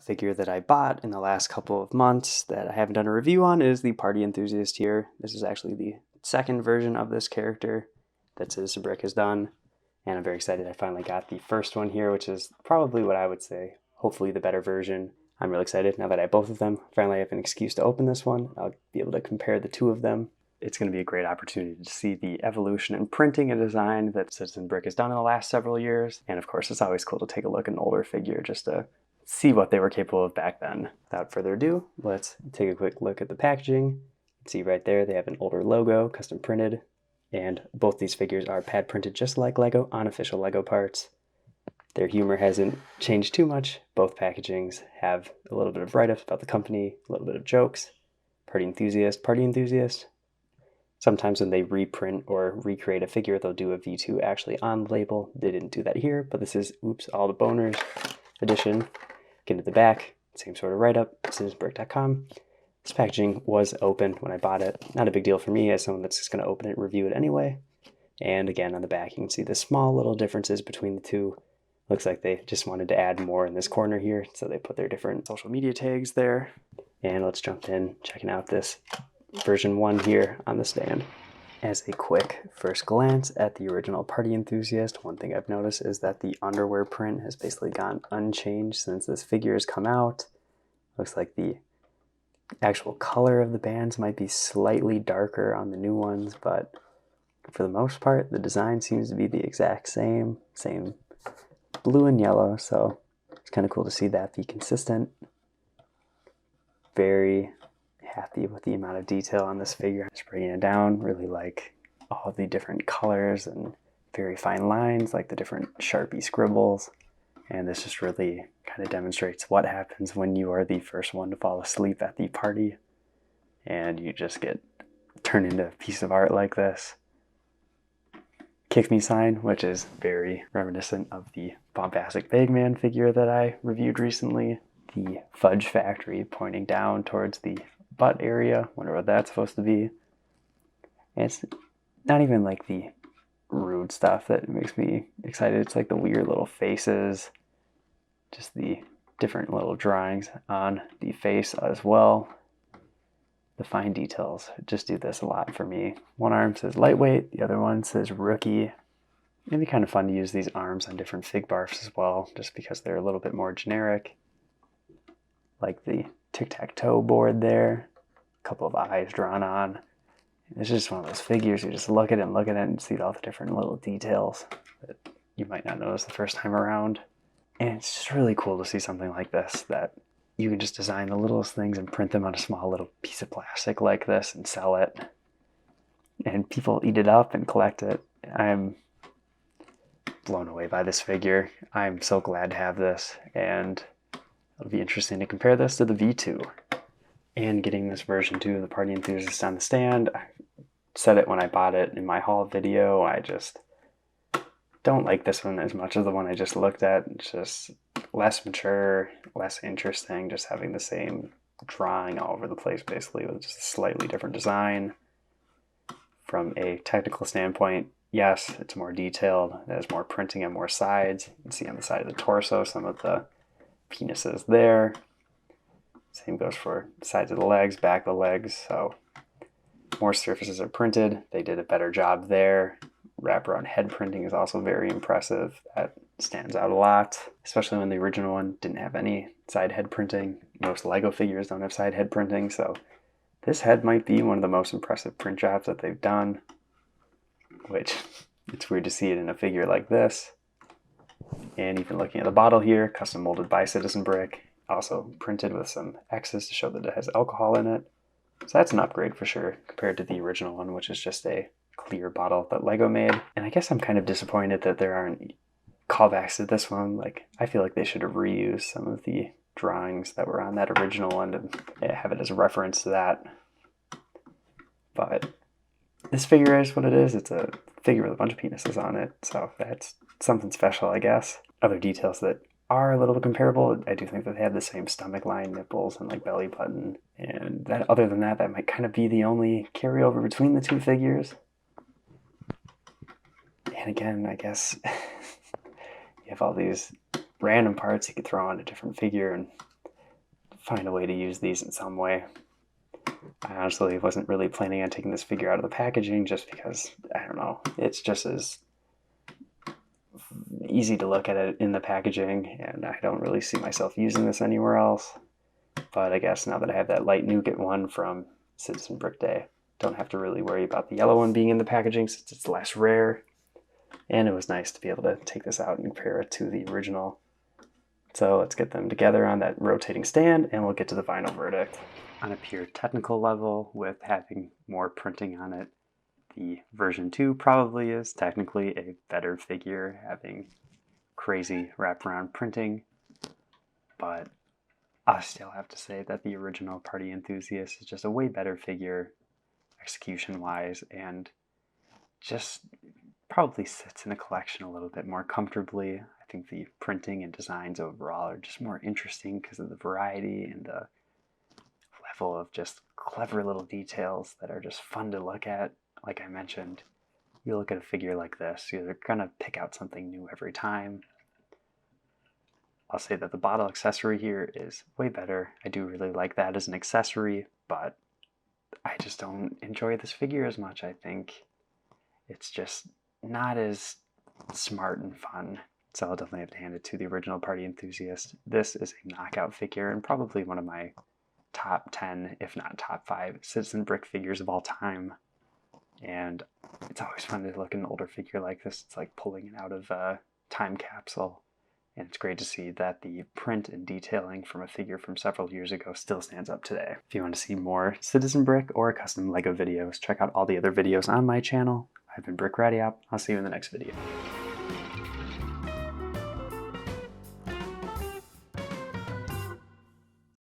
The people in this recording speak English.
figure that I bought in the last couple of months that I haven't done a review on is the Party Enthusiast here. This is actually the second version of this character that Citizenbrick has done, and I'm very excited I finally got the first one here, which is probably what I would say, hopefully the better version. I'm really excited now that I have both of them. Finally I have an excuse to open this one. I'll be able to compare the two of them. It's going to be a great opportunity to see the evolution in printing and design that Citizenbrick has done in the last several years. And of course, it's always cool to take a look at an older figure just to see what they were capable of back then. Without further ado, let's take a quick look at the packaging. You can see right there they have an older logo, custom printed, and both these figures are pad printed just like Lego on official Lego parts. Their humor hasn't changed too much. Both packagings have a little bit of write-ups about the company, a little bit of jokes. Party Enthusiast, Party Enthusiast. Sometimes when they reprint or recreate a figure, they'll do a V2 actually on the label. They didn't do that here, but this is Oops All the Boners edition. Get into the back, same sort of write-up, citizenbrick.com. This packaging was opened when I bought it. Not a big deal for me as someone that's just going to open it and review it anyway. And again, on the back, you can see the small little differences between the two. Looks like they just wanted to add more in this corner here, so they put their different social media tags there. And let's jump in, checking out this version 1 here on the stand. As a quick first glance at the original Party Enthusiast, one thing I've noticed is that the underwear print has basically gone unchanged since this figure has come out. Looks like the actual color of the bands might be slightly darker on the new ones, but for the most part, the design seems to be the exact same blue and yellow, so it's kind of cool to see that be consistent. Very happy with the amount of detail on this figure. Just breaking it down, really like all the different colors and very fine lines, like the different Sharpie scribbles. And this just really kind of demonstrates what happens when you are the first one to fall asleep at the party and you just get turned into a piece of art like this. Kick me sign, which is very reminiscent of the bombastic Bagman figure that I reviewed recently. The Fudge Factory pointing down towards the butt area. Wonder what that's supposed to be. And it's not even like the rude stuff that makes me excited. It's like the weird little faces, just the different little drawings on the face as well. The fine details just do this a lot for me. One arm says lightweight, the other one says rookie. It'd be kind of fun to use these arms on different fig barfs as well, just because they're a little bit more generic. Like the tic-tac-toe board there, a couple of eyes drawn on. It's just one of those figures, you just look at it and see all the different little details that you might not notice the first time around. And it's just really cool to see something like this, that you can just design the littlest things and print them on a small little piece of plastic like this and sell it. And people eat it up and collect it. I'm blown away by this figure. I'm so glad to have this, and it'll be interesting to compare this to the V2. And getting this version 2 of the Party Enthusiast on the stand, I said it when I bought it in my haul video, I just don't like this one as much as the one I just looked at. It's just less mature, less interesting, just having the same drawing all over the place basically with just a slightly different design. From a technical standpoint, yes, it's more detailed, it has more printing and more sides. You can see on the side of the torso some of the penises there. Same goes for sides of the legs, back of the legs, so more surfaces are printed. They did a better job there. Wraparound head printing is also very impressive. That stands out a lot, especially when the original one didn't have any side head printing. Most Lego figures don't have side head printing, so this head might be one of the most impressive print jobs that they've done, which it's weird to see it in a figure like this. And even looking at the bottle here, custom molded by Citizenbrick, also printed with some X's to show that it has alcohol in it. So that's an upgrade for sure compared to the original one, which is just a clear bottle that Lego made. And I guess I'm kind of disappointed that there aren't callbacks to this one. Like, I feel like they should have reused some of the drawings that were on that original one and have it as a reference to that. But this figure is what it is. It's a figure with a bunch of penises on it, so that's something special, I guess. Other details that are a little bit comparable, I do think that they have the same stomach line, nipples, and like belly button. And that, other than that, that might kind of be the only carryover between the two figures. And again, I guess you have all these random parts you could throw on a different figure and find a way to use these in some way. I honestly wasn't really planning on taking this figure out of the packaging just because, I don't know, it's just as easy to look at it in the packaging, and I don't really see myself using this anywhere else. But I guess now that I have that light nougat one from Citizen Brick Day, don't have to really worry about the yellow one being in the packaging since it's less rare. And it was nice to be able to take this out and compare it to the original. So let's get them together on that rotating stand and we'll get to the final verdict. On a pure technical level, with having more printing on it, the version 2 probably is technically a better figure, having crazy wraparound printing, but I still have to say that the original Party Enthusiast is just a way better figure, execution-wise, and just probably sits in a collection a little bit more comfortably. I think the printing and designs overall are just more interesting because of the variety and the level of just clever little details that are just fun to look at. Like I mentioned, you look at a figure like this, you're gonna pick out something new every time. I'll say that the bottle accessory here is way better. I do really like that as an accessory, but I just don't enjoy this figure as much. I think it's just not as smart and fun. So I'll definitely have to hand it to the original Party Enthusiast. This is a knockout figure and probably one of my top 10, if not top 5, Citizen Brick figures of all time. And it's always fun to look at an older figure like this. It's like pulling it out of a time capsule. And it's great to see that the print and detailing from a figure from several years ago still stands up today. If you want to see more Citizen Brick or custom LEGO videos, check out all the other videos on my channel. I've been Brick Radiop. I'll see you in the next video.